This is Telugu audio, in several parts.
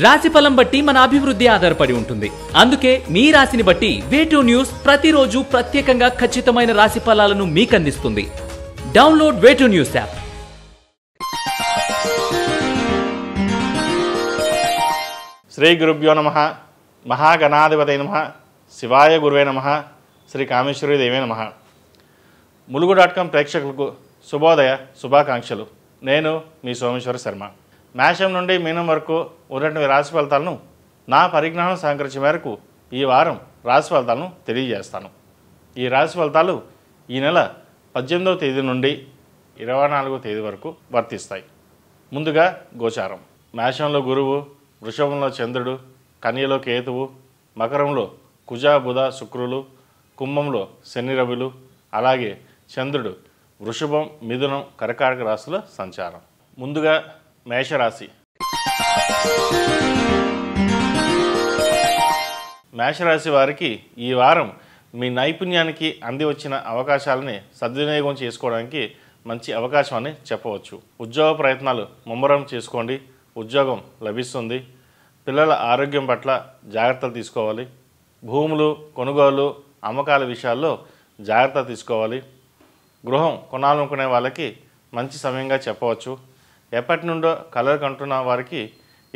రాశిఫలం బట్టి మన అభివృద్ధి ఆధారపడి ఉంటుంది. అందుకే మీ రాశిని బట్టి వే2 న్యూస్ ప్రతిరోజు ప్రత్యేకంగా ఖచ్చితమైన రాశి ఫలాలను మీకు అందిస్తుంది. Download way two news app. శ్రీ గురుభ్యో నమః. మహాగణాధిపతయ నమః. శివాయ గురువే నమః. శ్రీ కామేశ్వరి దేవే నమః. ములుగు.com ప్రేక్షకులకు శుభోదయ శుభాకాంక్షలు. నేను మీ సోమేశ్వర శర్మ. మేషం నుండి మీనం వరకు ఉన్నటువంటి రాశి ఫలితాలను నా పరిజ్ఞానం సహకరించే మేరకు ఈ వారం రాశి ఫలితాలను తెలియజేస్తాను. ఈ రాశి ఫలితాలు ఈ నెల 18వ తేదీ నుండి 24వ తేదీ వరకు వర్తిస్తాయి. ముందుగా గోచారం. మేషంలో గురువు, వృషభంలో చంద్రుడు, కన్యలో కేతువు, మకరంలో కుజ బుధ శుక్రులు, కుంభంలో శని రవులు, అలాగే చంద్రుడు వృషభం, మిథునం, కర్కాటక రాశుల సంచారం. ముందుగా మేషరాశి. మేషరాశి వారికి ఈ వారం మీ నైపుణ్యానికి అంది వచ్చిన అవకాశాలని సద్వినియోగం చేసుకోవడానికి మంచి అవకాశం అని చెప్పవచ్చు. ఉద్యోగ ప్రయత్నాలు ముమ్మరం చేసుకోండి. ఉద్యోగం లభిస్తుంది. పిల్లల ఆరోగ్యం పట్ల జాగ్రత్తలు తీసుకోవాలి. భూములు కొనుగోలు అమ్మకాల విషయాల్లో జాగ్రత్త తీసుకోవాలి. గృహం కొనాలనుకునే వాళ్ళకి మంచి సమయంగా చెప్పవచ్చు. ఎప్పటి నుండో కలలు కంటున్న వారికి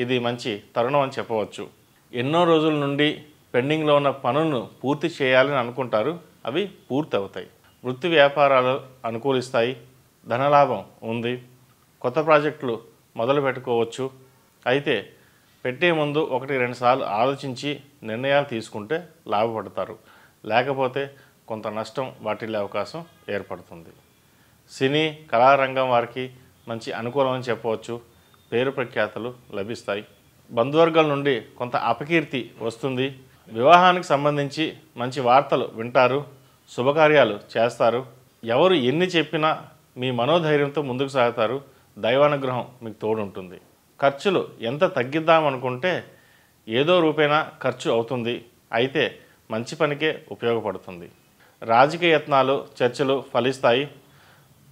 ఇది మంచి తరుణం అని చెప్పవచ్చు. ఎన్నో రోజుల నుండి పెండింగ్లో ఉన్న పనులను పూర్తి చేయాలని అనుకుంటారు. అవి పూర్తి అవుతాయి. వృత్తి వ్యాపారాలు అనుకూలిస్తాయి. ధనలాభం ఉంది. కొత్త ప్రాజెక్టులు మొదలు పెట్టుకోవచ్చు. అయితే పెట్టే ముందు 1-2 సార్లు ఆలోచించి నిర్ణయాలు తీసుకుంటే లాభపడతారు. లేకపోతే కొంత నష్టం వాటిల్లే అవకాశం ఏర్పడుతుంది. సినీ కళారంగం వారికి మంచి అనుకూలం అని చెప్పవచ్చు. పేరు ప్రఖ్యాతలు లభిస్తాయి. బంధువర్గాల నుండి కొంత అపకీర్తి వస్తుంది. వివాహానికి సంబంధించి మంచి వార్తలు వింటారు. శుభకార్యాలు చేస్తారు. ఎవరు ఎన్ని చెప్పినా మీ మనోధైర్యంతో ముందుకు సాగుతారు. దైవానుగ్రహం మీకు తోడుంటుంది. ఖర్చులు ఎంత తగ్గిద్దామనుకుంటే ఏదో రూపేణా ఖర్చు అవుతుంది. అయితే మంచి పనికే ఉపయోగపడుతుంది. రాజకీయ యత్నాలు చర్చలు ఫలిస్తాయి.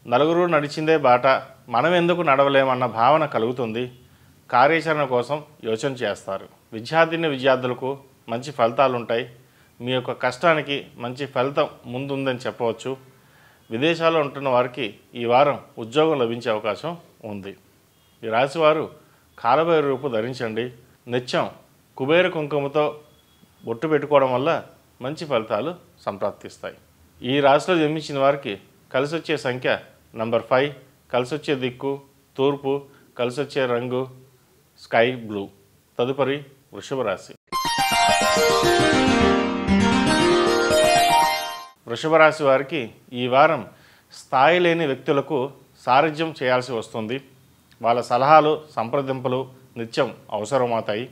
నలుగురు నడిచిందే బాట, మనం ఎందుకు నడవలేమన్న భావన కలుగుతుంది. కార్యాచరణ కోసం యోచన చేస్తారు. విద్యార్థులకు మంచి ఫలితాలు ఉంటాయి. మీ యొక్క కష్టానికి మంచి ఫలితం ముందుందని చెప్పవచ్చు. విదేశాల్లో ఉంటున్న వారికి ఈ వారం ఉద్యోగం లభించే అవకాశం ఉంది. ఈ రాశివారు కాలభైరవ రూపు ధరించండి. నిత్యం కుబేర కుంకుమతో బొట్టు పెట్టుకోవడం వల్ల మంచి ఫలితాలు సంప్రాప్తిస్తాయి. ఈ రాశిలో జన్మించిన వారికి కలిసి వచ్చే సంఖ్య నంబర్ 5, కలిసొచ్చే దిక్కు తూర్పు, కలిసొచ్చే రంగు స్కై బ్లూ. తదుపరి వృషభ రాశి. వృషభ రాశి వారికి ఈ వారం స్థాయి లేని వ్యక్తులకు సారథ్యం చేయాల్సి వస్తుంది. వాళ్ళ సలహాలు సంప్రదింపులు నిత్యం అవసరమవుతాయి.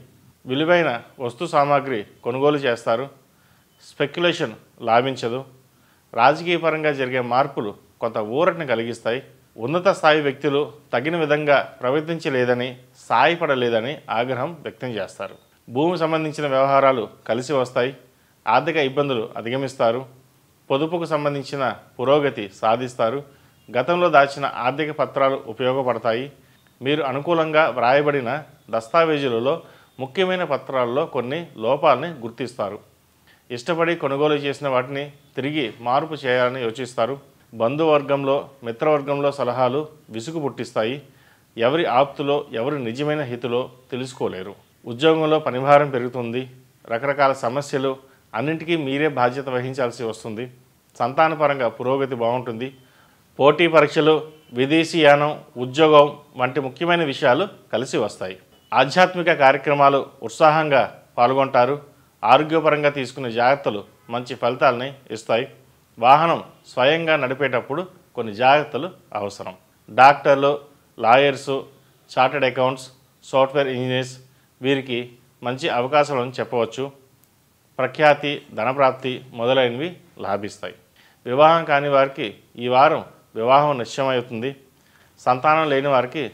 విలువైన వస్తు సామాగ్రి కొనుగోలు చేస్తారు. స్పెక్యులేషన్ లాభించదు. రాజకీయ పరంగా జరిగే మార్పులు కొంత ఊరటను కలిగిస్తాయి. ఉన్నత స్థాయి వ్యక్తులు తగిన విధంగా ప్రవర్తించలేదని, సాయపడలేదని ఆగ్రహం వ్యక్తం చేస్తారు. భూమి సంబంధించిన వ్యవహారాలు కలిసి వస్తాయి. ఆర్థిక ఇబ్బందులు అధిగమిస్తారు. పొదుపుకు సంబంధించిన పురోగతి సాధిస్తారు. గతంలో దాచిన ఆర్థిక పత్రాలు ఉపయోగపడతాయి. మీరు అనుకూలంగా వ్రాయబడిన దస్తావేజులలో ముఖ్యమైన పత్రాల్లో కొన్ని లోపాలని గుర్తిస్తారు. ఇష్టపడి కొనుగోలు చేసిన వాటిని తిరిగి మార్పు చేయాలని యోచిస్తారు. బంధువర్గంలో మిత్రవర్గంలో సలహాలు విసుగు పుట్టిస్తాయి. ఎవరి ఆప్తులో ఎవరి నిజమైన హితులో తెలుసుకోలేరు. ఉద్యోగంలో పనిభారం పెరుగుతుంది. రకరకాల సమస్యలు అన్నింటికీ మీరే బాధ్యత వహించాల్సి వస్తుంది. సంతానపరంగా పురోగతి బాగుంటుంది. పోటీ పరీక్షలు, విదేశీయానం, ఉద్యోగం వంటి ముఖ్యమైన విషయాలు కలిసి వస్తాయి. ఆధ్యాత్మిక కార్యక్రమాలు ఉత్సాహంగా పాల్గొంటారు. ఆరోగ్యపరంగా తీసుకునే జాగ్రత్తలు మంచి ఫలితాలని ఇస్తాయి. వాహనం స్వయంగా నడిపేటప్పుడు కొన్ని జాగ్రత్తలు అవసరం. డాక్టర్లు, lawyers, chartered accounts, software engineers వీరికి మంచి అవకాశాలను చెప్పవచ్చు. ప్రఖ్యాతి, ధనప్రాప్తి మొదలైనవి లాభిస్తాయి. వివాహం కాని వారికి ఈ వారం వివాహం నిశ్చయమవుతుంది. సంతానం లేని వారికి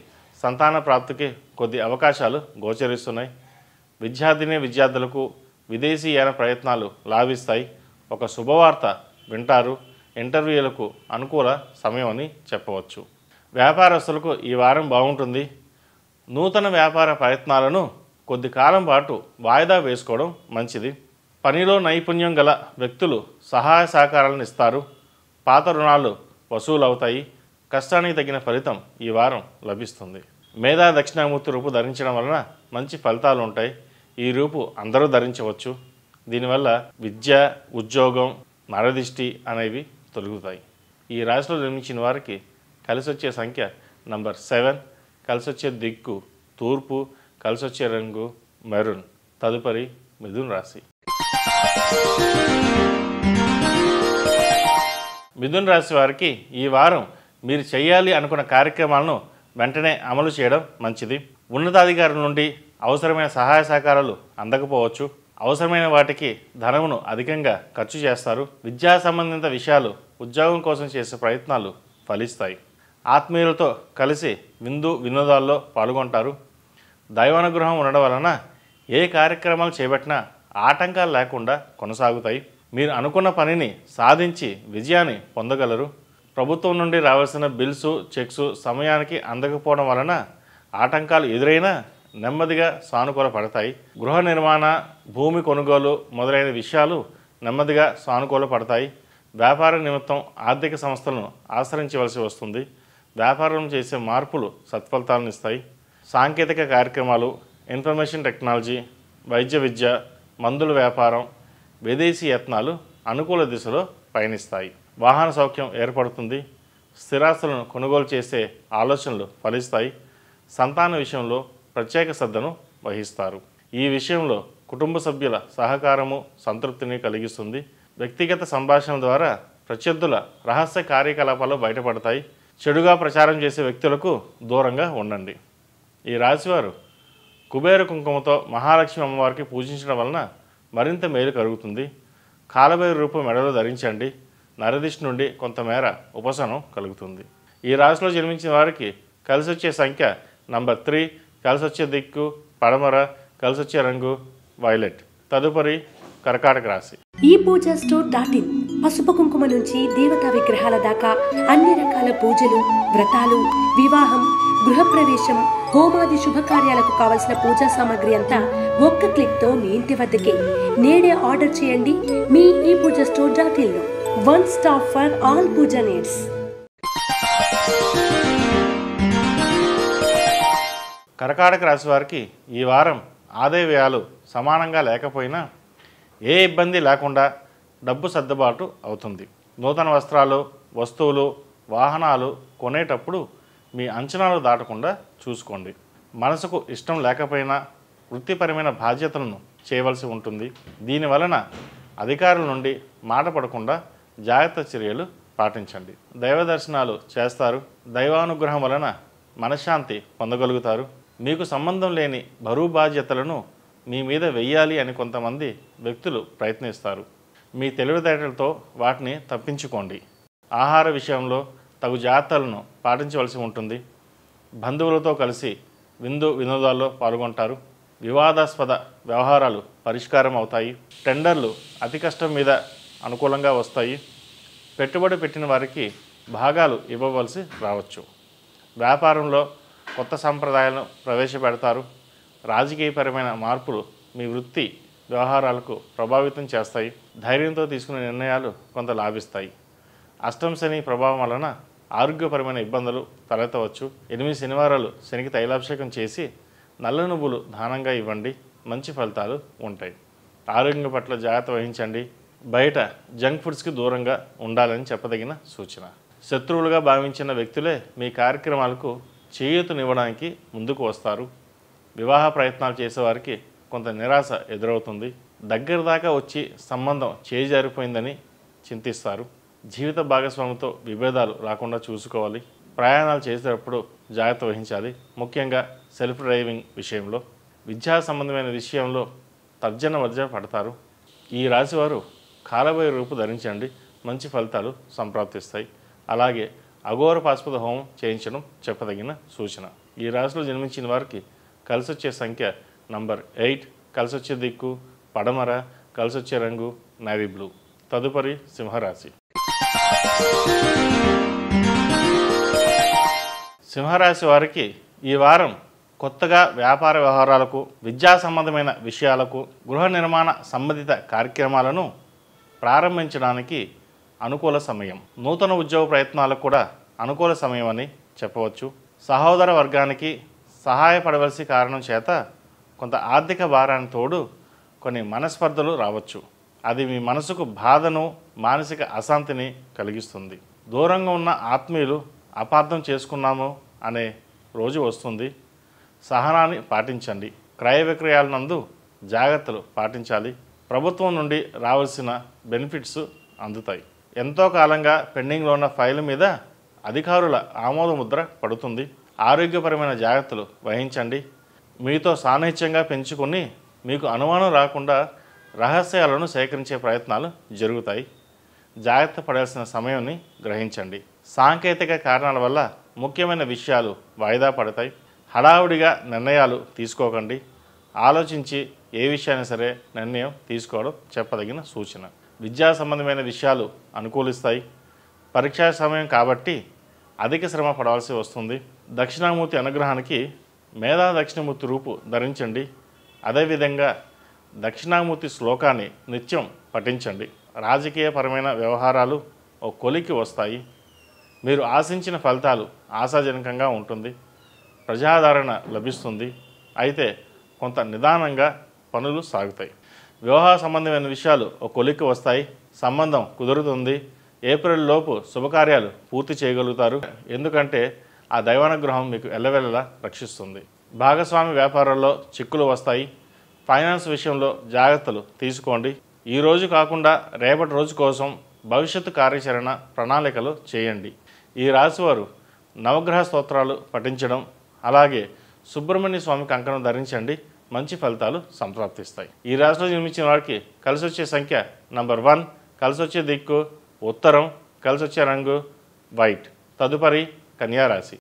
సంతాన ప్రాప్తికి కొద్ది అవకాశాలు గోచరిస్తున్నాయి. విద్యార్థులకు విదేశీయాన ప్రయత్నాలు లాభిస్తాయి. ఒక శుభవార్త వింటారు. ఇంటర్వ్యూలకు అనుకూల సమయం అని చెప్పవచ్చు. వ్యాపారస్తులకు ఈ వారం బాగుంటుంది. నూతన వ్యాపార ప్రయత్నాలను కొద్ది కాలం పాటు వాయిదా వేసుకోవడం మంచిది. పనిలో నైపుణ్యం గల వ్యక్తులు సహాయ సహకారాలను ఇస్తారు. పాత రుణాలు వసూలవుతాయి. కష్టానికి తగిన ఫలితం ఈ వారం లభిస్తుంది. మేధా దక్షిణామూర్తి రూపు ధరించడం వలన మంచి ఫలితాలు ఉంటాయి. ఈ రూపు అందరూ ధరించవచ్చు. దీనివల్ల విద్య, ఉద్యోగం, నరదిష్టి అనేవి తొలగుతాయి. ఈ రాశిలో జన్మించిన వారికి కలిసి వచ్చే సంఖ్య నంబర్ 7, కలిసి వచ్చే దిక్కు తూర్పు, కలిసి వచ్చే రంగు మెరూన్. తదుపరి మిథున రాశి. మిథున రాశి వారికి ఈ వారం మీరు చేయాలి అనుకున్న కార్యక్రమాలను వెంటనే అమలు చేయడం మంచిది. ఉన్నతాధికారుల నుండి అవసరమైన సహాయ సహకారాలు అందకపోవచ్చు. అవసరమైన వాటికి ధనమును అధికంగా ఖర్చు చేస్తారు. విద్యా సంబంధిత విషయాలు, ఉద్యోగం కోసం చేసే ప్రయత్నాలు ఫలిస్తాయి. ఆత్మీయులతో కలిసి వినోదాల్లో పాల్గొంటారు. దైవానుగ్రహం ఉండడం వలన ఏ కార్యక్రమాలు చేపట్టినా ఆటంకాలు లేకుండా కొనసాగుతాయి. మీరు అనుకున్న పనిని సాధించి విజయాన్ని పొందగలరు. ప్రభుత్వం నుండి రావాల్సిన బిల్సు, చెక్స్ సమయానికి అందకపోవడం వలన ఆటంకాలు ఎదురైనా నెమ్మదిగా సానుకూల పడతాయి. గృహ నిర్మాణ, భూమి కొనుగోలు మొదలైన విషయాలు నెమ్మదిగా సానుకూల పడతాయి. వ్యాపార నిమిత్తం ఆర్థిక సంస్థలను ఆశ్రయించవలసి వస్తుంది. వ్యాపారం చేసే మార్పులు సత్ఫలితాలను ఇస్తాయి. సాంకేతిక కార్యక్రమాలు, ఇన్ఫర్మేషన్ టెక్నాలజీ, వైద్య విద్య, మందుల వ్యాపారం, విదేశీ యత్నాలు అనుకూల దిశలో పయనిస్తాయి. వాహన సౌఖ్యం ఏర్పడుతుంది. స్థిరాస్తులను కొనుగోలు చేసే ఆలోచనలు ఫలిస్తాయి. సంతాన విషయంలో ప్రత్యేక శ్రద్ధను వహిస్తారు. ఈ విషయంలో కుటుంబ సభ్యుల సహకారము సంతృప్తిని కలిగిస్తుంది. వ్యక్తిగత సంభాషణ ద్వారా ప్రత్యర్థుల రహస్య కార్యకలాపాలు బయటపడతాయి. చెడుగా ప్రచారం చేసే వ్యక్తులకు దూరంగా ఉండండి. ఈ రాశివారు కుబేర కుంకుమతో మహాలక్ష్మి అమ్మవారికి పూజించడం వలన మరింత మేలు కలుగుతుంది. కాలభైరవ రూపం మెడలో ధరించండి. నరదిష్టి నుండి కొంతమేర ఉపశమనం కలుగుతుంది. ఈ రాశిలో జన్మించిన వారికి కలిసి వచ్చే సంఖ్య నంబర్ 3, కలిసి వచ్చే దిక్కు పడమర, కలిసి వచ్చే రంగు వైలెట్. తదుపరి కర్కాటక రాశి. ఈ పూజా స్టోర్.in పసుపు కుంకుమ నుంచి దేవతా విగ్రహాల దాకా అన్ని రకాల పూజలు, వ్రతాలు, వివాహం, గృహప్రవేశం, హోమాది శుభకార్యాలకు కావలసిన పూజా సామాగ్రి అంతా ఒక్క క్లిక్ తో మీ ఇంటి వద్దకే. నేడే ఆర్డర్ చేయండి మీ ఈ పూజా స్టోర్.in లో. One stop for all puja needs. కర్కాటక రాశి వారికి ఈ వారం ఆదాయ వ్యయాలు సమానంగా లేకపోయినా ఏ ఇబ్బంది లేకుండా డబ్బు సర్దుబాటు అవుతుంది. నూతన వస్త్రాలు, వస్తువులు, వాహనాలు కొనేటప్పుడు మీ అంచనాలు దాటకుండా చూసుకోండి. మనసుకు ఇష్టం లేకపోయినా వృత్తిపరమైన బాధ్యతలను చేయవలసి ఉంటుంది. దీనివలన అధికారుల నుండి మాట పడకుండా జాగ్రత్త చర్యలు పాటించండి. దైవ దర్శనాలు చేస్తారు. దైవానుగ్రహం వలన మనశ్శాంతి పొందగలుగుతారు. మీకు సంబంధం లేని బరువు బాధ్యతలను మీ మీద వెయ్యాలి అని కొంతమంది వ్యక్తులు ప్రయత్నిస్తారు. మీ తెలివితేటలతో వాటిని తప్పించుకోండి. ఆహార విషయంలో తగు జాగ్రత్తలను పాటించవలసి ఉంటుంది. బంధువులతో కలిసి వినోదాల్లో పాల్గొంటారు. వివాదాస్పద వ్యవహారాలు పరిష్కారం అవుతాయి. టెండర్లు అతి కష్టం మీద అనుకూలంగా వస్తాయి. పెట్టుబడి పెట్టిన వారికి భాగాలు ఇవ్వవలసి రావచ్చు. వ్యాపారంలో కొత్త సంప్రదాయాలను ప్రవేశపెడతారు. రాజకీయపరమైన మార్పులు మీ వృత్తి వ్యవహారాలకు ప్రభావితం చేస్తాయి. ధైర్యంతో తీసుకునే నిర్ణయాలు కొంత లాభిస్తాయి. అష్టమ శని ప్రభావం వలన ఆరోగ్యపరమైన ఇబ్బందులు తలెత్తవచ్చు. 8 శనివారాలు శనికి తైలాభిషేకం చేసి నల్ల నువ్వులు దానంగా ఇవ్వండి. మంచి ఫలితాలు ఉంటాయి. ఆరోగ్యం పట్ల జాగ్రత్త వహించండి. బయట జంక్ ఫుడ్స్కి దూరంగా ఉండాలని చెప్పదగిన సూచన. శత్రువులుగా భావించిన వ్యక్తులే మీ కార్యక్రమాలకు చేయూతనివ్వడానికి ముందుకు వస్తారు. వివాహ ప్రయత్నాలు చేసేవారికి కొంత నిరాశ ఎదురవుతుంది. దగ్గర దాకా వచ్చి సంబంధం చేజారిపోయిందని చింతిస్తారు. జీవిత భాగస్వామితో విభేదాలు రాకుండా చూసుకోవాలి. ప్రయాణాలు చేసేటప్పుడు జాగ్రత్త వహించాలి. ముఖ్యంగా సెల్ఫ్ డ్రైవింగ్ విషయంలో. విద్యా సంబంధమైన విషయంలో తర్జన వర్జన పడతారు. ఈ రాశివారు కాలభైరవ రూపు ధరించండి. మంచి ఫలితాలు సంప్రాప్తిస్తాయి. అలాగే అఘోర పాశుపత హోమం చేయించడం చెప్పదగిన సూచన. ఈ రాశిలో జన్మించిన వారికి కలిసి వచ్చే సంఖ్య నంబర్ 8, కలిసి వచ్చే దిక్కు పడమర, కలిసి వచ్చే రంగు నేవీ బ్లూ. తదుపరి సింహరాశి. సింహరాశి వారికి ఈ వారం కొత్తగా వ్యాపార వ్యవహారాలకు, విద్యా సంబంధమైన విషయాలకు, గృహ నిర్మాణ సంబంధిత కార్యక్రమాలను ప్రారంభించడానికి అనుకూల సమయం. నూతన ఉద్యోగ ప్రయత్నాలకు కూడా అనుకూల సమయం అని చెప్పవచ్చు. సహోదర వర్గానికి సహాయపడవలసి కారణం చేత కొంత ఆర్థిక భారాన్ని తోడు కొన్ని మనస్పర్ధలు రావచ్చు. అది మీ మనసుకు బాధను, మానసిక అశాంతిని కలిగిస్తుంది. దూరంగా ఉన్న ఆత్మీయులు అపార్థం చేసుకున్నాము అనే రోజు వస్తుంది. సహనాన్ని పాటించండి. క్రయ విక్రయాల నందు జాగ్రత్తలు పాటించాలి. ప్రభుత్వం నుండి రావాల్సిన బెనిఫిట్స్ అందుతాయి. ఎంతో కాలంగా పెండింగ్లో ఉన్న ఫైలు మీద అధికారుల ఆమోద ముద్ర పడుతుంది. ఆరోగ్యపరమైన జాగ్రత్తలు వహించండి. మీతో సాన్నిహిత్యంగా పెంచుకొని మీకు అనుమానం రాకుండా రహస్యాలను సేకరించే ప్రయత్నాలు జరుగుతాయి. జాగ్రత్త పడాల్సిన సమయాన్ని గ్రహించండి. సాంకేతిక కారణాల వల్ల ముఖ్యమైన విషయాలు వాయిదా పడతాయి. హడావుడిగా నిర్ణయాలు తీసుకోకండి. ఆలోచించి ఏ విషయాన్ని సరే నిర్ణయం తీసుకోవడం చెప్పదగిన సూచన. విద్యా సంబంధమైన విషయాలు అనుకూలిస్తాయి. పరీక్షా సమయం కాబట్టి అధిక శ్రమ పడవలసి వస్తుంది. దక్షిణామూర్తి అనుగ్రహానికి మేధా దక్షిణమూర్తి రూపు ధరించండి. అదేవిధంగా దక్షిణామూర్తి శ్లోకాన్ని నిత్యం పఠించండి. రాజకీయపరమైన వ్యవహారాలు ఓ కొలికి వస్తాయి. మీరు ఆశించిన ఫలితాలు ఆశాజనకంగా ఉంటుంది. ప్రజాదరణ లభిస్తుంది. అయితే కొంత నిదానంగా పనులు సాగుతాయి. వివాహ సంబంధమైన విషయాలు ఓ కొలికి వస్తాయి. సంబంధం కుదురుతుంది. ఏప్రిల్ లోపు శుభకార్యాలు పూర్తి చేయగలుగుతారు. ఎందుకంటే ఆ దైవానుగ్రహం మీకు ఎల్లవెల్లలా రక్షిస్తుంది. భాగస్వామి వ్యాపారాల్లో చిక్కులు వస్తాయి. ఫైనాన్స్ విషయంలో జాగ్రత్తలు తీసుకోండి. ఈ రోజు కాకుండా రేపటి రోజు కోసం భవిష్యత్తు కార్యాచరణ ప్రణాళికలు చేయండి. ఈ రాశివారు నవగ్రహ స్తోత్రాలు పఠించడం, అలాగే సుబ్రహ్మణ్య స్వామి కంకణం ధరించండి. మంచి ఫలితాలు సంప్రాప్తిస్తాయి. ఈ రాశిలో జన్మించిన వారికి కలిసి వచ్చే సంఖ్య నంబర్ 1, కలిసి వచ్చే దిక్కు ఉత్తరం, కలిసి వచ్చే రంగు వైట్. తదుపరి కన్యారాశి.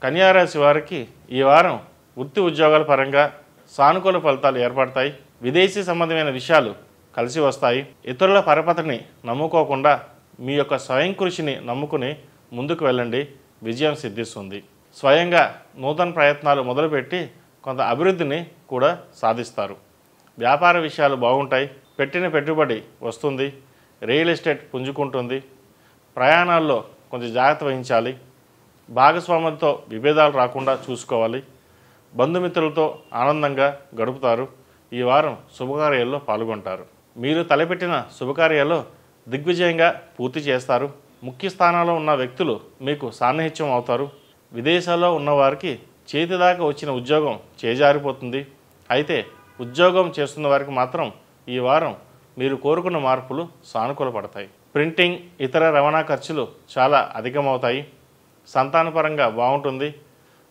కన్యారాశి వారికి ఈ వారం వృత్తి ఉద్యోగాల పరంగా సానుకూల ఫలితాలు ఏర్పడతాయి. విదేశీ సంబంధమైన విషయాలు కలిసి వస్తాయి. ఇతరుల పరపతిని నమ్ముకోకుండా మీ యొక్క స్వయం కృషిని నమ్ముకుని ముందుకు వెళ్ళండి. విజయం సిద్ధిస్తుంది. స్వయంగా నూతన ప్రయత్నాలు మొదలుపెట్టి కొంత అభివృద్ధిని కూడా సాధిస్తారు. వ్యాపార విషయాలు బాగుంటాయి. పెట్టిన పెట్టుబడి వస్తుంది. రియల్ ఎస్టేట్ పుంజుకుంటుంది. ప్రయాణాల్లో కొంచెం జాగ్రత్త వహించాలి. భాగస్వాములతో విభేదాలు రాకుండా చూసుకోవాలి. బంధుమిత్రులతో ఆనందంగా గడుపుతారు. ఈ వారం శుభకార్యాల్లో పాల్గొంటారు. మీరు తలపెట్టిన శుభకార్యాల్లో దిగ్విజయంగా పూర్తి చేస్తారు. ముఖ్య స్థానాల్లో ఉన్న వ్యక్తులు మీకు సాన్నిహిత్యం అవుతారు. విదేశాల్లో ఉన్నవారికి చేతిదాకా వచ్చిన ఉద్యోగం చేజారిపోతుంది. అయితే ఉద్యోగం చేస్తున్న వారికి మాత్రం ఈ వారం మీరు కోరుకున్న మార్పులు సానుకూలపడతాయి. ప్రింటింగ్, ఇతర రవాణా ఖర్చులు చాలా అధికమవుతాయి. సంతానపరంగా బాగుంటుంది.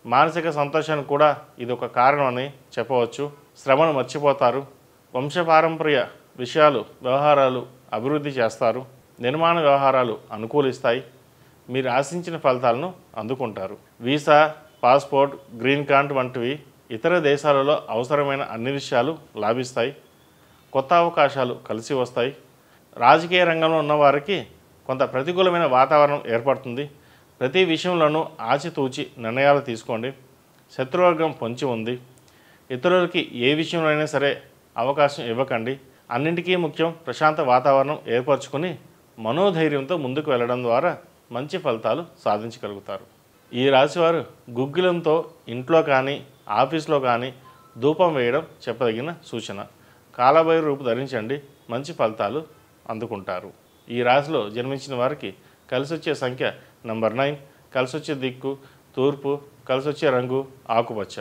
మానసిక సంతోషానికి కూడా ఇది ఒక కారణమని చెప్పవచ్చు. శ్రమను మర్చిపోతారు. వంశపారంపర్య విషయాలు, వ్యవహారాలు అభివృద్ధి చేస్తారు. నిర్మాణ వ్యవహారాలు అనుకూలిస్తాయి. మీరు ఆశించిన ఫలితాలను అందుకుంటారు. వీసా, పాస్పోర్ట్, గ్రీన్ కార్డ్ వంటివి ఇతర దేశాలలో అవసరమైన అన్ని విషయాలు లాభిస్తాయి. కొత్త అవకాశాలు కలిసి వస్తాయి. రాజకీయ రంగంలో ఉన్నవారికి కొంత ప్రతికూలమైన వాతావరణం ఏర్పడుతుంది. ప్రతి విషయంలోనూ ఆచితూచి నిర్ణయాలు తీసుకోండి. శత్రువర్గం పొంచి ఉంది. ఇతరులకి ఏ విషయంలో అయినా సరే అవకాశం ఇవ్వకండి. అన్నింటికీ ముఖ్యం ప్రశాంత వాతావరణం ఏర్పరచుకొని మనోధైర్యంతో ముందుకు వెళ్ళడం ద్వారా మంచి ఫలితాలు సాధించగలుగుతారు. ఈ రాశివారు గుగ్గిలంతో ఇంట్లో కానీ ఆఫీస్లో కానీ ధూపం వేయడం చెప్పదగిన సూచన. కాలభైరవ రూపు ధరించండి. మంచి ఫలితాలు అందుకుంటారు. ఈ రాశిలో జన్మించిన వారికి కలిసి వచ్చే సంఖ్య నంబర్ 9, కలిసి వచ్చే దిక్కు తూర్పు, కలిసి వచ్చే రంగు ఆకుపచ్చ.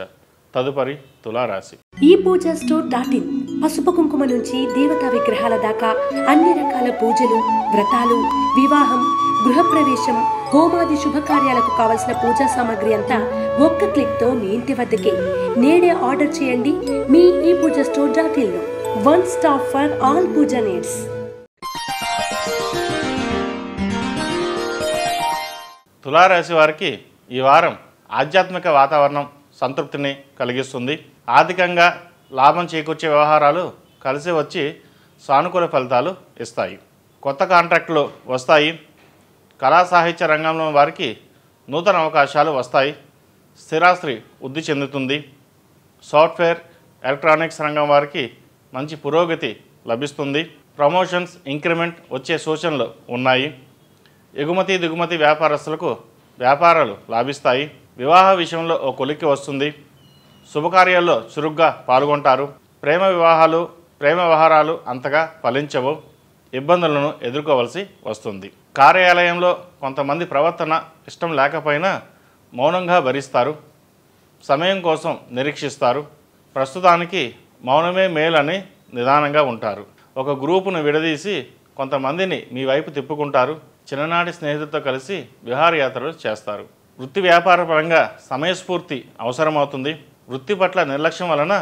తదుపరి తులారాశి. ఈ పూజా స్టోర్.in పసుపు కుంకుమ నుంచి దేవతా విగ్రహాల దాకా అన్ని రకాల పూజలు, వ్రతాలు, వివాహం, గృహప్రవేశం, హోమాది శుభకార్యాలకు కావలసిన పూజా సామాగ్రి అంతా ఒక్క క్లిక్ తో మీ ఇంటి వద్దకే. నేడే ఆర్డర్ చేయండి మీ ఈ పూజా స్టోర్.in లో. One stop for all puja needs. తులారాశి వారికి ఈ వారం ఆధ్యాత్మిక వాతావరణం సంతృప్తిని కలిగిస్తుంది. ఆర్థికంగా లాభం చేకూర్చే వ్యవహారాలు కలిసి వచ్చి సానుకూల ఫలితాలు ఇస్తాయి. కొత్త కాంట్రాక్టులు వస్తాయి. కళా సాహిత్య రంగంలో వారికి నూతన అవకాశాలు వస్తాయి. స్థిరాస్తి వృద్ధి చెందుతుంది. సాఫ్ట్వేర్, ఎలక్ట్రానిక్స్ రంగం వారికి మంచి పురోగతి లభిస్తుంది. ప్రమోషన్స్, ఇంక్రిమెంట్ వచ్చే సూచనలు ఉన్నాయి. ఎగుమతి దిగుమతి వ్యాపారస్తులకు వ్యాపారాలు లాభిస్తాయి. వివాహ విషయంలో ఓ కొలిక్కి వస్తుంది. శుభకార్యాల్లో చురుగ్గా పాల్గొంటారు. ప్రేమ వ్యవహారాలు అంతగా ఫలించవు. ఇబ్బందులను ఎదుర్కోవలసి వస్తుంది. కార్యాలయంలో కొంతమంది ప్రవర్తన ఇష్టం లేకపోయినా మౌనంగా భరిస్తారు. సమయం కోసం నిరీక్షిస్తారు. ప్రస్తుతానికి మౌనమే మేలని నిదానంగా ఉంటారు. ఒక గ్రూపును విడదీసి కొంతమందిని మీ వైపు తిప్పుకుంటారు. చిన్ననాటి స్నేహితులతో కలిసి విహారయాత్రలు చేస్తారు. వృత్తి వ్యాపార పరంగా సమయస్ఫూర్తి అవసరమవుతుంది. వృత్తి పట్ల నిర్లక్ష్యం వలన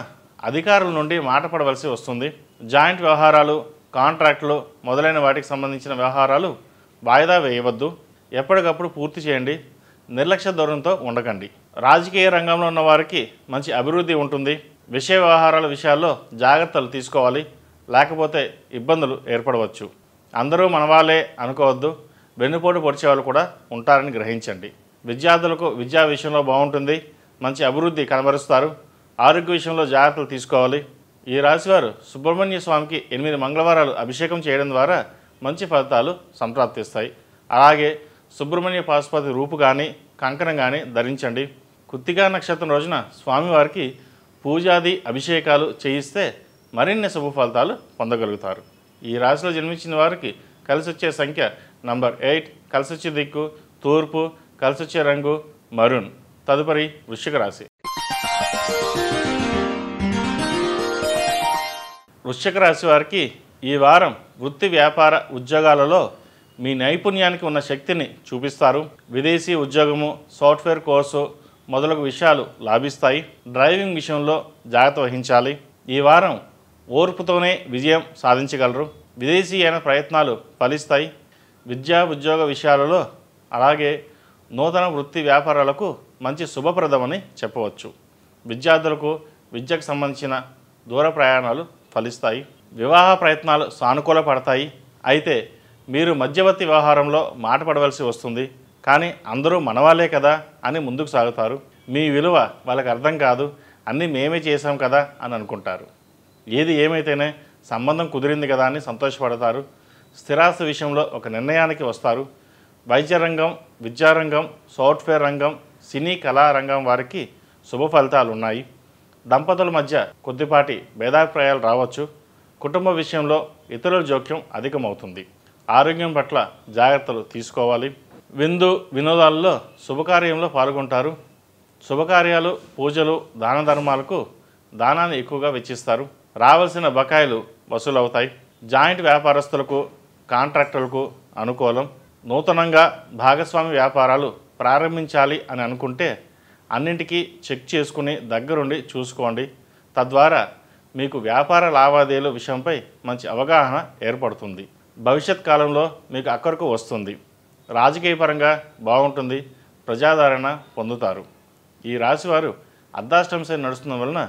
అధికారుల నుండి మాట పడవలసి వస్తుంది. జాయింట్ వ్యవహారాలు, కాంట్రాక్టులు మొదలైన వాటికి సంబంధించిన వ్యవహారాలు వాయిదా వేయవద్దు. ఎప్పటికప్పుడు పూర్తి చేయండి. నిర్లక్ష్య ధోరణితో ఉండకండి. రాజకీయ రంగంలో ఉన్న వారికి మంచి అభివృద్ధి ఉంటుంది. విషయ వ్యవహారాల విషయాల్లో జాగ్రత్తలు తీసుకోవాలి, లేకపోతే ఇబ్బందులు ఏర్పడవచ్చు. అందరూ మనవాళ్ళే అనుకోవద్దు. వెన్నుపోటు పొడిచేవాళ్ళు కూడా ఉంటారని గ్రహించండి. విద్యార్థులకు విద్యా విషయంలో బాగుంటుంది. మంచి అభివృద్ధి కనబరుస్తారు. ఆరోగ్య విషయంలో జాగ్రత్తలు తీసుకోవాలి. ఈ రాశివారు సుబ్రహ్మణ్య స్వామికి 8 మంగళవారాలు అభిషేకం చేయడం ద్వారా మంచి ఫలితాలు సంప్రాప్తిస్తాయి. అలాగే సుబ్రహ్మణ్య పాశుపతి రూపు కానీ కంకణం కానీ ధరించండి. కృత్తికా నక్షత్రం రోజున స్వామివారికి పూజాది అభిషేకాలు చేయిస్తే మరిన్ని శుభ ఫలితాలు పొందగలుగుతారు. ఈ రాశిలో జన్మించిన వారికి కలిసి వచ్చే సంఖ్య నంబర్ 8, కలిసి వచ్చే దిక్కు తూర్పు, కలిసి వచ్చే రంగు మరూన్. తదుపరి వృశ్చిక రాశి. వృశ్చిక రాశి వారికి ఈ వారం వృత్తి వ్యాపార ఉద్యోగాలలో మీ నైపుణ్యానికి ఉన్న శక్తిని చూపిస్తారు. విదేశీ ఉద్యోగము, సాఫ్ట్వేర్ కోర్సు మొదలగు విషయాలు లాభిస్తాయి. డ్రైవింగ్ విషయంలో జాగ్రత్త వహించాలి. ఈ వారం ఓర్పుతోనే విజయం సాధించగలరు. విదేశీ అయిన ప్రయత్నాలు ఫలిస్తాయి. విద్యా ఉద్యోగ విషయాలలో అలాగే నూతన వృత్తి వ్యాపారాలకు మంచి శుభప్రదమని చెప్పవచ్చు. విద్యార్థులకు విద్యకు సంబంధించిన దూర ప్రయాణాలు ఫలిస్తాయి. వివాహ ప్రయత్నాలు సానుకూల పడతాయి. అయితే మీరు మధ్యవర్తి వ్యవహారంలో మాట పడవలసి వస్తుంది. కానీ అందరూ మనవాళ్ళే కదా అని ముందుకు సాగుతారు. మీ విలువ వాళ్ళకి అర్థం కాదు. అన్నీ మేమే చేసాం కదా అని అనుకుంటారు. ఏది ఏమైతేనే సంబంధం కుదిరింది కదా అని సంతోషపడతారు. స్థిరాస్తి విషయంలో ఒక నిర్ణయానికి వస్తారు. వైద్య రంగం, విద్యారంగం, సాఫ్ట్వేర్ రంగం, సినీ కళారంగం వారికి శుభ ఫలితాలు ఉన్నాయి. దంపతుల మధ్య కొద్దిపాటి భేదాభిప్రాయాలు రావచ్చు. కుటుంబ విషయంలో ఇతరుల జోక్యం అధికమవుతుంది. ఆరోగ్యం పట్ల జాగ్రత్తలు తీసుకోవాలి. విందు వినోదాల్లో శుభకార్యంలో పాల్గొంటారు. శుభకార్యాలు, పూజలు, దాన ధర్మాలకు దానాన్ని ఎక్కువగా వెచ్చిస్తారు. రావాల్సిన బకాయిలు వసూలవుతాయి. జాయింట్ వ్యాపారస్తులకు, కాంట్రాక్టర్లకు అనుకూలం. నూతనంగా భాగస్వామి వ్యాపారాలు ప్రారంభించాలి అని అనుకుంటే అన్నింటికీ చెక్ చేసుకుని దగ్గరుండి చూసుకోండి. తద్వారా మీకు వ్యాపార లావాదేవీల విషయంపై మంచి అవగాహన ఏర్పడుతుంది. భవిష్యత్ కాలంలో మీకు అక్కరకు వస్తుంది. రాజకీయ పరంగా బాగుంటుంది. ప్రజాదరణ పొందుతారు. ఈ రాశివారు అర్ధాష్టమ శని నడుస్తున్న వలన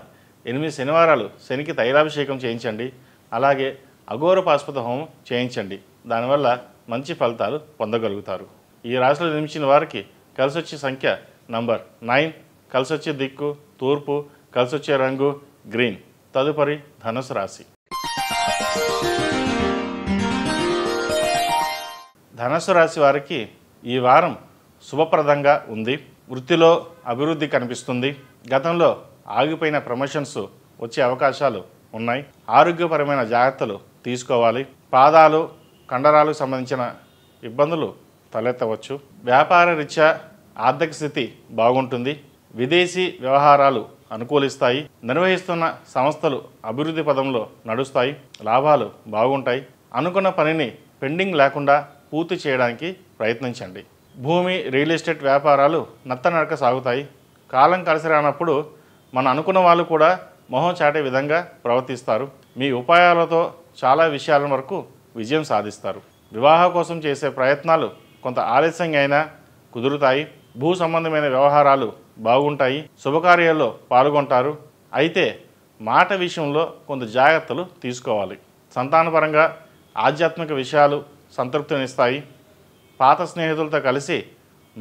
8 శనివారాలు శనికి తైలాభిషేకం చేయించండి. అలాగే అఘోర పాశుపత హోమం చేయించండి. దానివల్ల మంచి ఫలితాలు పొందగలుగుతారు. ఈ రాశిలో జన్మించిన వారికి కలిసి వచ్చే సంఖ్య నంబర్ 9, కలిసి వచ్చే దిక్కు తూర్పు, కలిసి వచ్చే రంగు గ్రీన్. తదుపరి ధనుసు రాశి. ధనుసు రాశి వారికి ఈ వారం శుభప్రదంగా ఉంది. వృత్తిలో అభివృద్ధి కనిపిస్తుంది. గతంలో ఆగిపోయిన ప్రమోషన్స్ వచ్చే అవకాశాలు ఉన్నాయి. ఆరోగ్యపరమైన జాగ్రత్తలు తీసుకోవాలి. పాదాలు, కండరాలకు సంబంధించిన ఇబ్బందులు తలెత్తవచ్చు. వ్యాపార రీత్యా ఆర్థిక స్థితి బాగుంటుంది. విదేశీ వ్యవహారాలు అనుకూలిస్తాయి. నిర్వహిస్తున్న సంస్థలు అభివృద్ధి పదంలో నడుస్తాయి. లాభాలు బాగుంటాయి. అనుకున్న పనిని పెండింగ్ లేకుండా పూర్తి చేయడానికి ప్రయత్నించండి. భూమి, రియల్ ఎస్టేట్ వ్యాపారాలు నత్తనడక సాగుతాయి. కాలం కలిసి రానప్పుడు మన అనుకున్న వాళ్ళు కూడా మొహం చాటే విధంగా ప్రవర్తిస్తారు. మీ ఉపాయాలతో చాలా విషయాల వరకు విజయం సాధిస్తారు. వివాహం కోసం చేసే ప్రయత్నాలు కొంత ఆలస్యంగా అయినా కుదురుతాయి. భూ సంబంధమైన వ్యవహారాలు బాగుంటాయి. శుభకార్యాల్లో పాల్గొంటారు. అయితే మాట విషయంలో కొంత జాగ్రత్తలు తీసుకోవాలి. సంతానపరంగా ఆధ్యాత్మిక విషయాలు సంతృప్తినిస్తాయి. పాత స్నేహితులతో కలిసి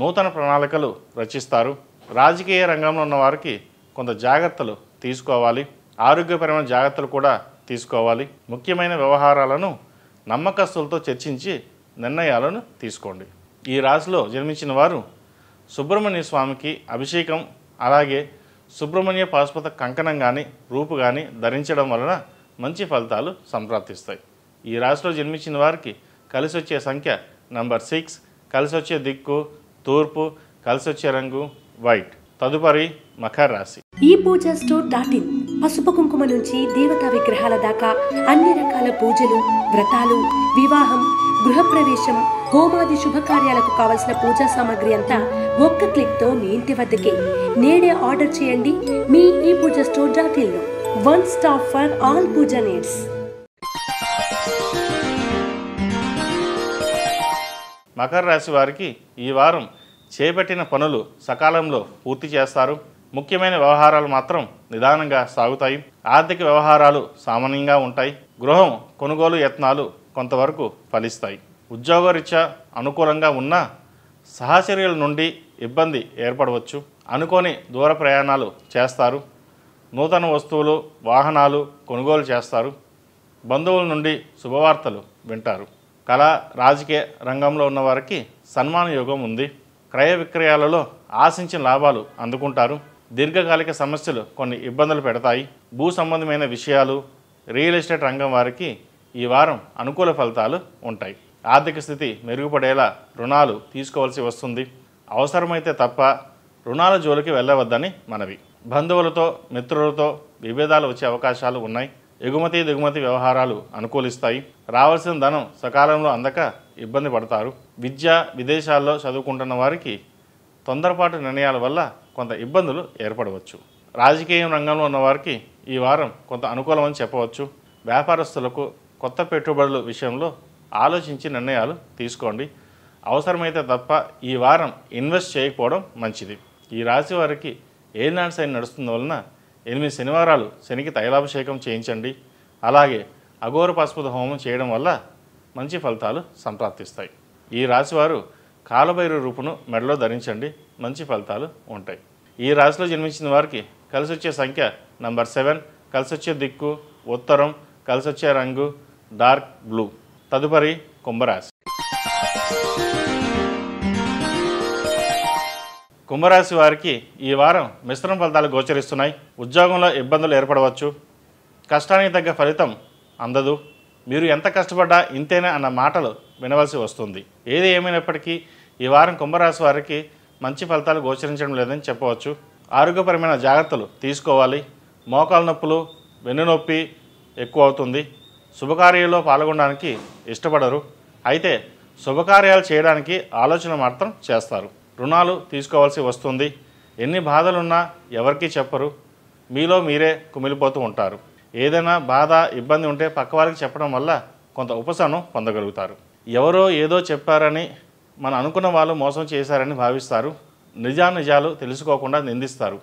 నూతన ప్రణాళికలు రచిస్తారు. రాజకీయ రంగంలో ఉన్న వారికి కొంత జాగ్రత్తలు తీసుకోవాలి. ఆరోగ్యపరమైన జాగ్రత్తలు కూడా తీసుకోవాలి. ముఖ్యమైన వ్యవహారాలను నమ్మకస్తులతో చర్చించి నిర్ణయాలను తీసుకోండి. ఈ రాశిలో జన్మించిన వారు సుబ్రహ్మణ్య స్వామికి అభిషేకం, అలాగే సుబ్రహ్మణ్య పాశుపత కంకణం కానీ రూపు కానీ ధరించడం వలన మంచి ఫలితాలు సంప్రాప్తిస్తాయి. ఈ రాశిలో జన్మించిన వారికి కలిసి వచ్చే సంఖ్య నంబర్ 6, కలిసి వచ్చే దిక్కు తూర్పు, కలిసి వచ్చే రంగు వైట్. తదుపరి మకర రాశి. ఈ పూజా స్టోర్ .in పసుపు కుంకుమ నుంచి దేవతా విగ్రహాల దాకా అన్ని రకాల పూజలు, వ్రతాలు, వివాహం, గృహప్రవేశం, హోమాది శుభకార్యాలకు కావలసిన పూజా సామాగ్రి అంతా ఒక్క క్లిక్తో మీ ఇంటి వద్దకే. నేడే ఆర్డర్ చేయండి మీ ఈ పూజా స్టోర్ .in లో. One stop for all puja needs. మకర రాశి వారికి ఈ వారం చేపట్టిన పనులు సకాలంలో పూర్తి చేస్తారు. ముఖ్యమైన వ్యవహారాలు మాత్రం నిదానంగా సాగుతాయి. ఆర్థిక వ్యవహారాలు సామాన్యంగా ఉంటాయి. గృహం కొనుగోలు యత్నాలు కొంతవరకు ఫలిస్తాయి. ఉద్యోగరీత్యా అనుకూలంగా ఉన్న సహచర్యల నుండి ఇబ్బంది ఏర్పడవచ్చు. అనుకోని దూర ప్రయాణాలు చేస్తారు. నూతన వస్తువులు, వాహనాలు కొనుగోలు చేస్తారు. బంధువుల నుండి శుభవార్తలు వింటారు. కళా రాజకీయ రంగంలో ఉన్న వారికి సన్మాన యోగం ఉంది. క్రయ విక్రయాలలో ఆశించిన లాభాలు అందుకుంటారు. దీర్ఘకాలిక సమస్యలు కొన్ని ఇబ్బందులు పెడతాయి. భూ సంబంధమైన విషయాలు, రియల్ ఎస్టేట్ రంగం వారికి ఈ వారం అనుకూల ఫలితాలు ఉంటాయి. ఆర్థిక స్థితి మెరుగుపడేలా రుణాలు తీసుకోవాల్సి వస్తుంది. అవసరమైతే తప్ప రుణాల జోలికి వెళ్ళవద్దని మనవి. బంధువులతో, మిత్రులతో విభేదాలు వచ్చే అవకాశాలు ఉన్నాయి. ఎగుమతి దిగుమతి వ్యవహారాలు అనుకూలిస్తాయి. రావాల్సిన ధనం సకాలంలో అందక ఇబ్బంది పడతారు. విద్య, విదేశాల్లో చదువుకుంటున్న వారికి తొందరపాటు నిర్ణయాల వల్ల కొంత ఇబ్బందులు ఏర్పడవచ్చు. రాజకీయ రంగంలో ఉన్న వారికి ఈ వారం కొంత అనుకూలమని చెప్పవచ్చు. వ్యాపారస్తులకు కొత్త పెట్టుబడుల విషయంలో ఆలోచించి నిర్ణయాలు తీసుకోండి. అవసరమైతే తప్ప ఈ వారం ఇన్వెస్ట్ చేయకపోవడం మంచిది. ఈ రాశి వారికి ఏలినాటి శని నడుస్తున్న వలన 8 శనివారాలు శనికి తైలాభిషేకం చేయించండి. అలాగే అఘోర పాశుపత హోమం చేయడం వల్ల మంచి ఫలితాలు సంప్రాప్తిస్తాయి. ఈ రాశివారు కాలభైరవ రూపును మెడలో ధరించండి. మంచి ఫలితాలు ఉంటాయి. ఈ రాశిలో జన్మించిన వారికి కలిసి వచ్చే సంఖ్య నంబర్ 7, కలిసి వచ్చే దిక్కు ఉత్తరం, కలిసి వచ్చే రంగు డార్క్ బ్లూ. తదుపరి కుంభరాశి. కుంభరాశి వారికి ఈ వారం మిశ్రమ ఫలితాలు గోచరిస్తున్నాయి. ఉద్యోగంలో ఇబ్బందులు ఏర్పడవచ్చు. కష్టానికి తగ్గ ఫలితం అందదు. మీరు ఎంత కష్టపడ్డా ఇంతేనే అన్న మాటలు వినవలసి వస్తుంది. ఏది ఏమైనప్పటికీ ఈ వారం కుంభరాశి వారికి మంచి ఫలితాలు గోచరించడం లేదని చెప్పవచ్చు. ఆరోగ్యపరమైన జాగ్రత్తలు తీసుకోవాలి. మోకాలు నొప్పులు, వెన్నునొప్పి ఎక్కువ అవుతుంది. శుభకార్యాల్లో పాల్గొనడానికి ఇష్టపడరు. అయితే శుభకార్యాలు చేయడానికి ఆలోచన మాత్రం చేస్తారు. రుణాలు తీసుకోవాల్సి వస్తుంది. ఎన్ని బాధలున్నా ఎవరికీ చెప్పరు. మీలో మీరే కుమిలిపోతూ ఉంటారు. ఏదైనా బాధ, ఇబ్బంది ఉంటే పక్క వారికి చెప్పడం వల్ల కొంత ఉపశమనం పొందగలుగుతారు. ఎవరో ఏదో చెప్పారని, మనం అనుకున్న వాళ్ళు మోసం చేశారని భావిస్తారు. నిజాలు తెలుసుకోకుండా నిందిస్తారు.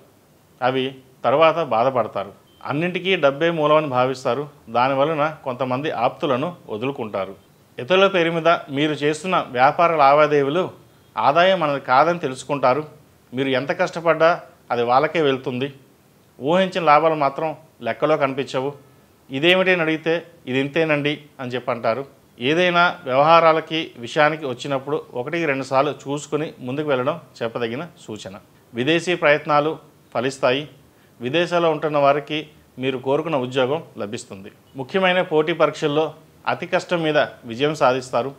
అవి తర్వాత బాధపడతారు. అన్నింటికీ డబ్బే మూలమని భావిస్తారు. దానివలన కొంతమంది ఆప్తులను వదులుకుంటారు. ఇతరుల పేరు మీద మీరు చేస్తున్న వ్యాపార లావాదేవీలు ఆదాయం మనది కాదని తెలుసుకుంటారు. మీరు ఎంత కష్టపడ్డా అది వాళ్ళకే వెళ్తుంది. ఊహించిన లాభాలు మాత్రం లెక్కలో కనిపించవు. ఇదేమిటి అని అడిగితే ఇది ఇంతేనండి అని చెప్పంటారు. ఏదైనా వ్యవహారాలకి విషయానికి వచ్చినప్పుడు 1-2 సార్లు చూసుకుని ముందుకు వెళ్ళడం చెప్పదగిన సూచన. విదేశీ ప్రయత్నాలు ఫలిస్తాయి. విదేశాల్లో ఉంటున్న వారికి మీరు కోరుకున్న ఉద్యోగం లభిస్తుంది. ముఖ్యమైన పోటీ పరీక్షల్లో అతి కష్టం మీద విజయం సాధిస్తారు.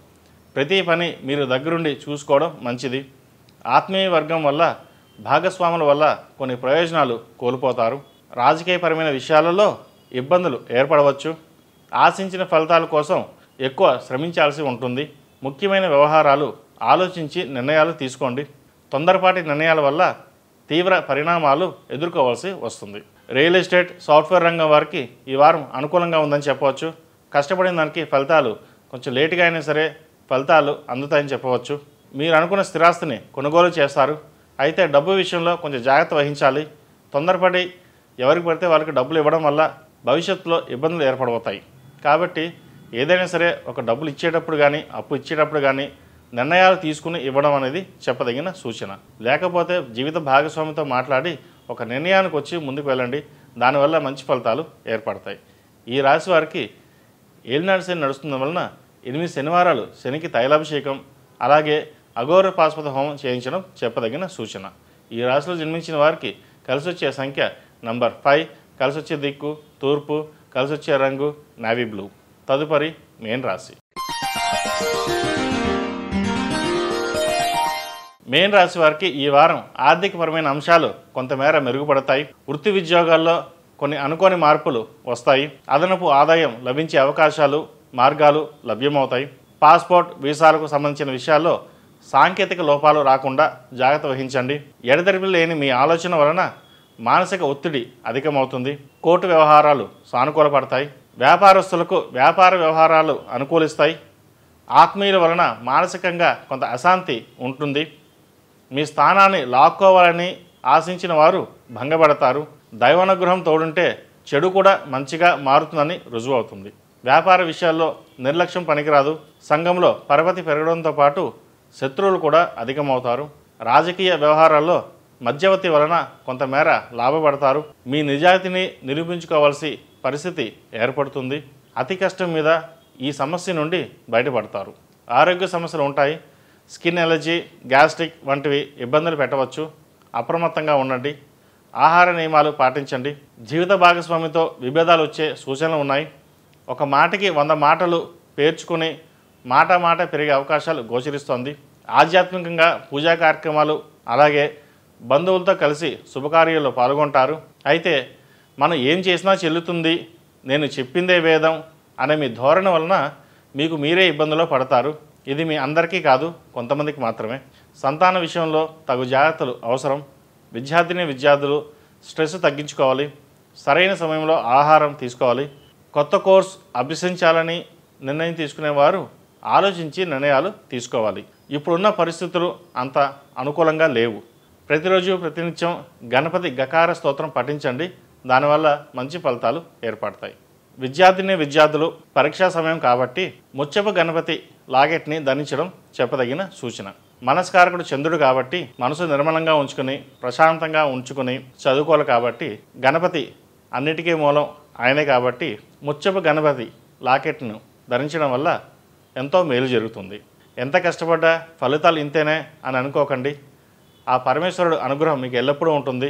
ప్రతి పని మీరు దగ్గరుండి చూసుకోవడం మంచిది. ఆత్మీయ వర్గం వల్ల, భాగస్వాముల వల్ల కొన్ని ప్రయోజనాలు కోల్పోతారు. రాజకీయపరమైన విషయాలలో ఇబ్బందులు ఏర్పడవచ్చు. ఆశించిన ఫలితాల కోసం ఎక్కువ శ్రమించాల్సి ఉంటుంది. ముఖ్యమైన వ్యవహారాలు ఆలోచించి నిర్ణయాలు తీసుకోండి. తొందరపాటి నిర్ణయాల వల్ల తీవ్ర పరిణామాలు ఎదుర్కోవాల్సి వస్తుంది. రియల్ ఎస్టేట్, సాఫ్ట్వేర్ రంగం వారికి ఈ వారం అనుకూలంగా ఉందని చెప్పవచ్చు. కష్టపడిన దానికి ఫలితాలు కొంచెం లేటుగా అయినా సరే ఫలితాలు అందుతాయని చెప్పవచ్చు. మీరు అనుకున్న స్థిరాస్తిని కొనుగోలు చేస్తారు. అయితే డబ్బు విషయంలో కొంచెం జాగ్రత్త వహించాలి. తొందరపడి ఎవరికి పడితే వాళ్ళకి డబ్బులు ఇవ్వడం వల్ల భవిష్యత్తులో ఇబ్బందులు ఏర్పడవుతాయి. కాబట్టి ఏదైనా సరే ఒక డబ్బులు ఇచ్చేటప్పుడు కానీ, అప్పు ఇచ్చేటప్పుడు కానీ నిర్ణయాలు తీసుకుని ఇవ్వడం అనేది చెప్పదగిన సూచన. లేకపోతే జీవిత భాగస్వామితో మాట్లాడి ఒక నిర్ణయానికి వచ్చి ముందుకు వెళ్ళండి. దానివల్ల మంచి ఫలితాలు ఏర్పడతాయి. ఈ రాశి వారికి ఏలినాటి శని నడుస్తున్న వలన 8 శనివారాలు శనికి తైలాభిషేకం అలాగే అఘోర పాశుపత హోమం చేయించడం చెప్పదగిన సూచన. ఈ రాశిలో జన్మించిన వారికి కలిసి వచ్చే సంఖ్య నంబర్ 5, కలిసి వచ్చే దిక్కు తూర్పు, కలిసి వచ్చే రంగు నేవీ బ్లూ. తదుపరి మేన్ రాశి. మేన్ రాశి వారికి ఈ వారం ఆర్థికపరమైన అంశాలు కొంతమేర మెరుగుపడతాయి. వృత్తి ఉద్యోగాల్లో కొన్ని అనుకోని మార్పులు వస్తాయి. అదనపు ఆదాయం లభించే అవకాశాలు మార్గాలు లభ్యమవుతాయి. పాస్పోర్ట్ వీసాలకు సంబంధించిన విషయాల్లో సాంకేతిక లోపాలు రాకుండా జాగ్రత్త వహించండి. ఎడతెరిపి లేని మీ ఆలోచన వలన మానసిక ఒత్తిడి అధికమవుతుంది. కోర్టు వ్యవహారాలు సానుకూలపడతాయి. వ్యాపారస్తులకు వ్యాపార వ్యవహారాలు అనుకూలిస్తాయి. ఆత్మీయుల వలన మానసికంగా కొంత అశాంతి ఉంటుంది. మీ స్థానాన్ని లాక్కోవాలని ఆశించిన వారు భంగపడతారు. దైవానుగ్రహం తోడుంటే చెడు కూడా మంచిగా మారుతుందని రుజువు అవుతుంది. వ్యాపార విషయాల్లో నిర్లక్ష్యం పనికిరాదు. సంఘంలో పరపతి పెరగడంతో పాటు శత్రువులు కూడా అధికమవుతారు. రాజకీయ వ్యవహారాల్లో మధ్యవర్తి వలన కొంతమేర లాభపడతారు. మీ నిజాయితీని నిరూపించుకోవాల్సి పరిస్థితి ఏర్పడుతుంది. అతి కష్టం మీద ఈ సమస్య నుండి బయటపడతారు. ఆరోగ్య సమస్యలు ఉంటాయి. స్కిన్ ఎలర్జీ, గ్యాస్ట్రిక్ వంటివి ఇబ్బందులు పెట్టవచ్చు. అప్రమత్తంగా ఉండండి. ఆహార నియమాలు పాటించండి. జీవిత భాగస్వామితో విభేదాలు వచ్చే సూచనలు ఉన్నాయి. ఒక మాటకి 100 మాటలు పేర్చుకొని మాట పెరిగే అవకాశాలు గోచరిస్తోంది. ఆధ్యాత్మికంగా పూజా కార్యక్రమాలు అలాగే బంధువులతో కలిసి శుభకార్యాల్లో పాల్గొంటారు. అయితే మనం ఏం చేసినా చెల్లుతుంది, నేను చెప్పిందే వేదం అనే మీ ధోరణి వలన మీకు మీరే ఇబ్బందుల్లో పడతారు. ఇది మీ అందరికీ కాదు, కొంతమందికి మాత్రమే. సంతాన విషయంలో తగు జాగ్రత్తలు అవసరం. విద్యార్థులు స్ట్రెస్ తగ్గించుకోవాలి. సరైన సమయంలో ఆహారం తీసుకోవాలి. కొత్త కోర్స్ అభ్యసించాలని నిర్ణయం తీసుకునేవారు ఆలోచించి నిర్ణయాలు తీసుకోవాలి. ఇప్పుడున్న పరిస్థితులు అంత అనుకూలంగా లేవు. ప్రతిరోజు ప్రతినిత్యం గణపతి గకార స్తోత్రం పఠించండి. దానివల్ల మంచి ఫలితాలు ఏర్పడతాయి. విద్యార్థులు పరీక్షా సమయం కాబట్టి ముచ్చపు గణపతి లాకెట్ని ధరించడం చెప్పదగిన సూచన. మనస్కారకుడు చంద్రుడు కాబట్టి మనసు నిర్మలంగా ఉంచుకుని ప్రశాంతంగా ఉంచుకుని చదువుకోవాలి. కాబట్టి గణపతి అన్నిటికీ మూలం ఆయనే కాబట్టి ముచ్చపు గణపతి లాకెట్ను ధరించడం వల్ల ఎంతో మేలు జరుగుతుంది. ఎంత కష్టపడ్డా ఫలితాలు ఇంతేనే అని అనుకోకండి. ఆ పరమేశ్వరుడు అనుగ్రహం మీకు ఎల్లప్పుడూ ఉంటుంది.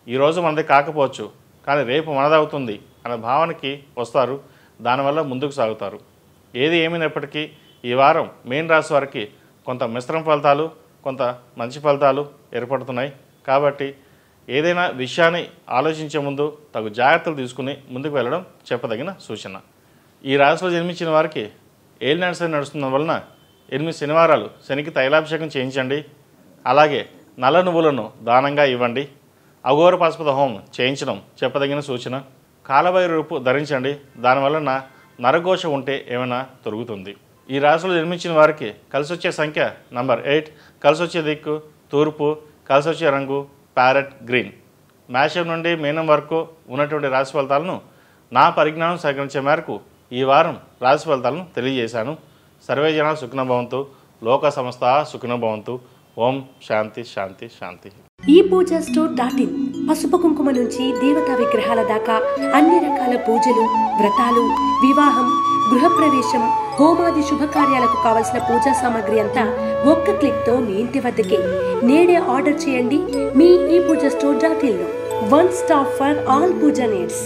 ఈరోజు మనది కాకపోవచ్చు, కానీ రేపు మనదవుతుంది అనే భావనకి వస్తారు. దానివల్ల ముందుకు సాగుతారు. ఏది ఏమైనప్పటికీ ఈ వారం మేన్ రాశి వారికి కొంత మిశ్రమ ఫలితాలు, కొంత మంచి ఫలితాలు ఏర్పడుతున్నాయి. కాబట్టి ఏదైనా విషయాన్ని ఆలోచించే ముందు తగు జాగ్రత్తలు తీసుకుని ముందుకు వెళ్ళడం చెప్పదగిన సూచన. ఈ రాశిలో జన్మించిన వారికి ఏలినాటి శని నడుస్తున్న వలన 8 శనివారాలు శనికి తైలాభిషేకం చేయించండి. అలాగే నల్ల నువ్వులను దానంగా ఇవ్వండి. అఘోర పాశుపత హోమం చేయించడం చెప్పదగిన సూచన. కాలభైరవ రూపు ధరించండి. దానివలన నరఘోష ఉంటే ఏమైనా తొలుగుతుంది. ఈ రాశిలో జన్మించిన వారికి కలిసి వచ్చే సంఖ్య నంబర్ 8, కలిసి వచ్చే దిక్కు తూర్పు, కలిసి వచ్చే రంగు ప్యారెట్ గ్రీన్. మేషం నుండి మీనం వరకు ఉన్నటువంటి రాశి ఫలితాలను నా పరిజ్ఞానం సేకరించే మేరకు ఈ వారం రాశి ఫలితాలను తెలియజేశాను. సర్వే జన సుఖినో భవంతు, లోక సమస్త సుఖినో భవంతు. ఓం శాంతి శాంతి శాంతి. ఈ పూజా స్టోర్.in పసుపు కుంకుమ నుంచి దేవతా విగ్రహాల దాకా అన్ని రకాల పూజలు, వ్రతాలు, వివాహం, గృహప్రవేశం, హోమాది శుభకార్యాలకు కావలసిన పూజా సామాగ్రి అంతా ఒక్క క్లిక్తో మీ ఇంటి వద్దకే. నేడే ఆర్డర్ చేయండి మీ ఈ పూజా స్టోర్.in లో. One stop for all puja needs.